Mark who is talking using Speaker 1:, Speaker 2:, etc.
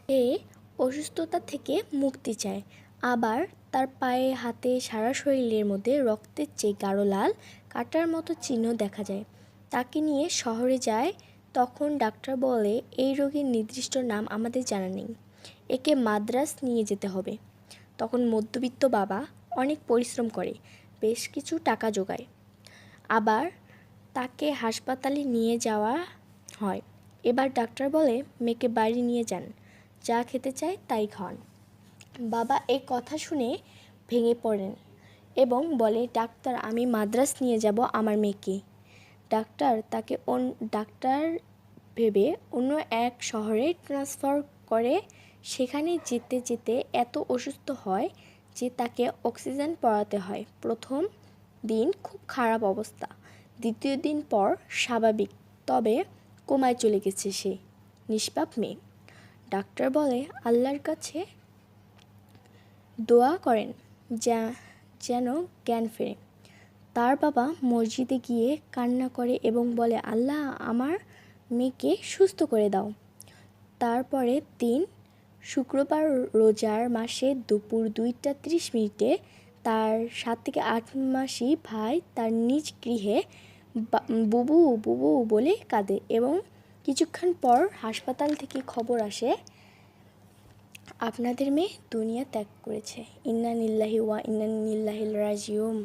Speaker 1: এ অসুস্থতা থেকে মুক্তি চায়। আবার তার পায়ে হাতে সারা শরীরের মধ্যে রক্তের চেয়ে গাঢ় লাল কাটার মতো চিহ্ন দেখা যায়। তাকে নিয়ে শহরে যায়। তখন ডাক্তার বলে, এই রোগীর নির্দিষ্ট নাম আমাদের জানা নেই, একে মাদ্রাজ নিয়ে যেতে হবে। তখন মধ্যবিত্ত বাবা অনেক পরিশ্রম করে, বেশ কিছু টাকা জোগায়। আবার তাকে হাসপাতালে নিয়ে যাওয়া হয়। এবার ডাক্তার বলে, মেয়েকে বাড়ি নিয়ে যান, যা খেতে চায় তাই খান। বাবা এই কথা শুনে ভেঙে পড়েন এবং বলে, ডাক্তার, আমি মাদ্রাজ নিয়ে যাব আমার মেয়েকে। ডাক্তার ভেবে অন্য এক শহরে ট্রান্সফার করে। সেখানে যেতে যেতে এত অসুস্থ হয় যে তাকে অক্সিজেন পরাতে হয়। প্রথম দিন খুব খারাপ অবস্থা, দ্বিতীয় দিন পর স্বাভাবিক, তবে কোমায় চলে গেছে সে নিষ্পাপ মেয়ে। ডাক্তার বলে, আল্লাহর কাছে দোয়া করেন যেন জ্ঞান ফেরে। তার বাবা মসজিদে গিয়ে কান্না করে এবং বলে, আল্লাহ, আমার মেয়েকে সুস্থ করে দাও। তারপরের দিন শুক্রবার, রোজার মাসে দুপুর 2টা 30 তার 7 থেকে 8 মাসি ভাই তার নিজ গৃহে বুবু বুবু বলে কাঁদে এবং কিছুক্ষণ পর হাসপাতাল থেকে খবর আসে, আপনাদের মেয়ে দুনিয়া ত্যাগ করেছে। ইন্না লিল্লাহি ওয়া ইন্না ইলাইহি রাজিউন।